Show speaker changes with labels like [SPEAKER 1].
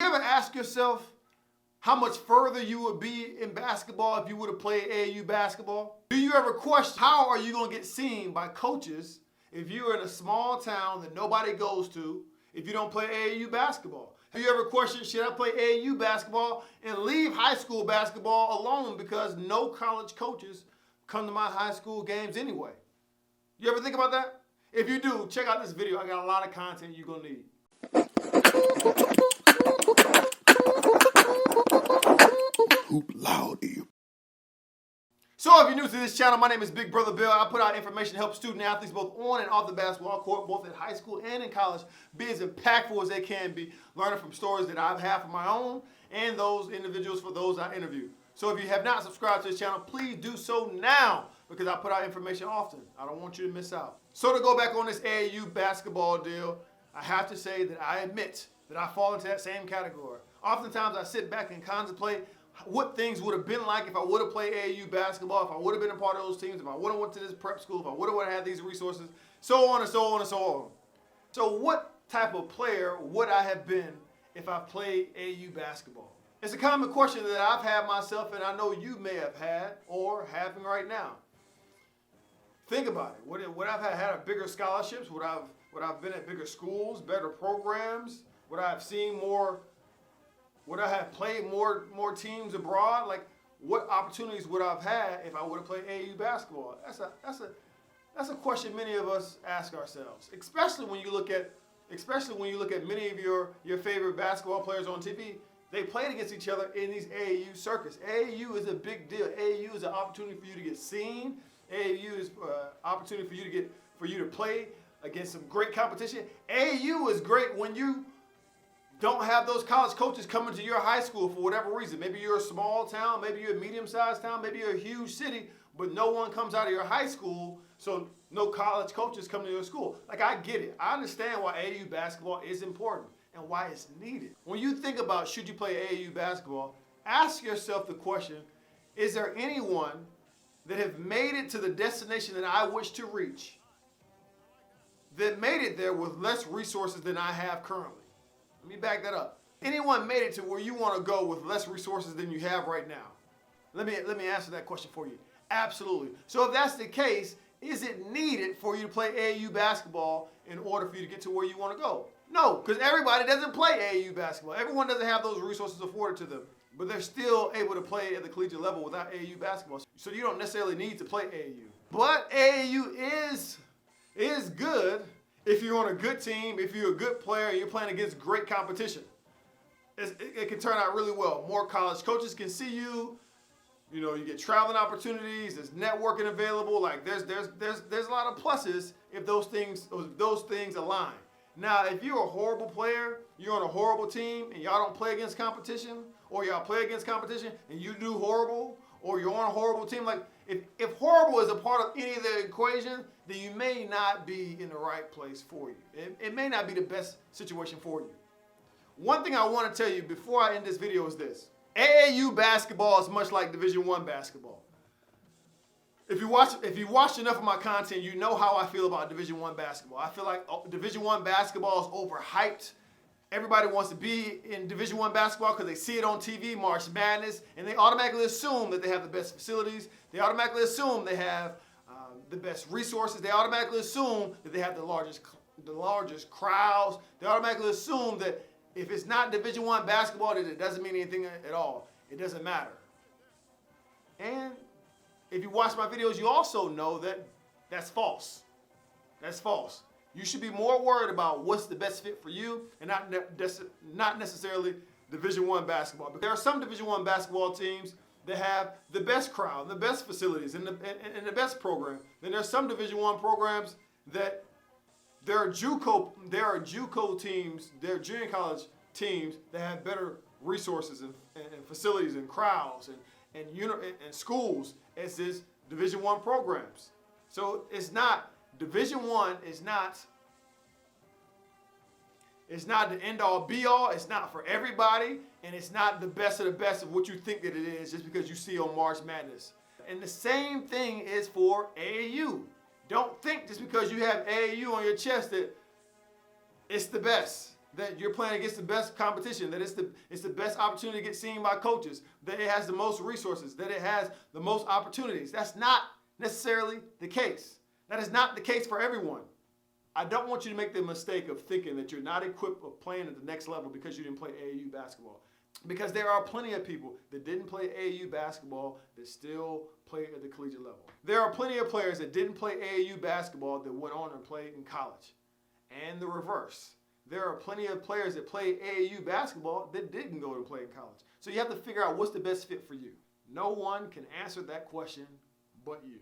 [SPEAKER 1] You ever ask yourself how much further you would be in basketball if you would have played AAU basketball? Do you ever question how are you going to get seen by coaches if you're in a small town that nobody goes to if you don't play AAU basketball? Have you ever questioned, should I play AAU basketball and leave high school basketball alone because no college coaches come to my high school games anyway? You ever think about that? If you do, check out this video. I got a lot of content you're going to need.
[SPEAKER 2] Hoop loud.
[SPEAKER 1] So if you're new to this channel, my name is Big Brother Bill. I put out information to help student athletes both on and off the basketball court, both in high school and in college, be as impactful as they can be, learning from stories that I've had for my own and those individuals for those I interview. So if you have not subscribed to this channel, please do so now because I put out information often. I don't want you to miss out. So to go back on this AAU basketball deal, I have to say that I admit that I fall into that same category. Oftentimes I sit back and contemplate what things would have been like if I would have played AAU basketball, if I would have been a part of those teams, if I would have went to this prep school, if I would have had these resources, so on and so on and so on. So what type of player would I have been if I played AAU basketball? It's a common question that I've had myself and I know you may have had or having right now. Think about it. Would I have had bigger scholarships? Would I have been at bigger schools, better programs? Would I have seen more? Would I have played more teams abroad? Like, what opportunities would I have had if I would have played AAU basketball? That's a question many of us ask ourselves, especially when you look at many of your favorite basketball players on TV. They played against each other in these AAU circuits. AAU is a big deal. AAU is an opportunity for you to get seen. AAU is an opportunity for you to play against some great competition. AAU is great when you don't have those college coaches coming to your high school for whatever reason. Maybe you're a small town, maybe you're a medium-sized town, maybe you're a huge city, but no one comes out of your high school, so no college coaches come to your school. Like, I get it. I understand why AAU basketball is important and why it's needed. When you think about should you play AAU basketball, ask yourself the question, is there anyone that have made it to the destination that I wish to reach that made it there with less resources than I have currently? Let me back that up. Anyone made it to where you want to go with less resources than you have right now? Let me answer that question for you. Absolutely. So if that's the case, is it needed for you to play AAU basketball in order for you to get to where you want to go? No, because everybody doesn't play AAU basketball. Everyone doesn't have those resources afforded to them, but they're still able to play at the collegiate level without AAU basketball. So you don't necessarily need to play AAU. But AAU is good if you're on a good team, if you're a good player, and you're playing against great competition. It can turn out really well. More college coaches can see you. You know, you get traveling opportunities. There's networking available. Like there's a lot of pluses if those things align. Now, if you're a horrible player, you're on a horrible team, and y'all don't play against competition, or y'all play against competition and you do horrible, or you're on a horrible team, like if horrible is a part of any of the equation, then you may not be in the right place for you. It may not be the best situation for you. One thing I want to tell you before I end this video is this. AAU basketball is much like Division I basketball. If you watched enough of my content, you know how I feel about Division I basketball. I feel like Division I basketball is overhyped. Everybody wants to be in Division I basketball because they see it on TV, March Madness, and they automatically assume that they have the best facilities. They automatically assume they have the best resources. They automatically assume that they have the largest crowds. They automatically assume that if it's not Division I basketball, that it doesn't mean anything at all. It doesn't matter. And if you watch my videos, you also know that that's false. That's false. You should be more worried about what's the best fit for you and not necessarily Division I basketball. But there are some Division I basketball teams that have the best crowd, the best facilities, and the best program. Then there's some Division I programs that there are JUCO teams, there are junior college teams that have better resources and facilities and crowds and schools as this Division I programs. So it's not Division I is not the end all be all. It's not for everybody, and it's not the best of the best of what you think that it is just because you see on March Madness. And the same thing is for AAU. Don't think just because you have AAU on your chest that it's the best. that you're playing against the best competition, that it's the best opportunity to get seen by coaches, that it has the most resources, that it has the most opportunities. That's not necessarily the case. That is not the case for everyone. I don't want you to make the mistake of thinking that you're not equipped of playing at the next level because you didn't play AAU basketball. Because there are plenty of people that didn't play AAU basketball that still play at the collegiate level. There are plenty of players that didn't play AAU basketball that went on and played in college. And the reverse. There are plenty of players that played AAU basketball that didn't go to play in college. So you have to figure out what's the best fit for you. No one can answer that question but you.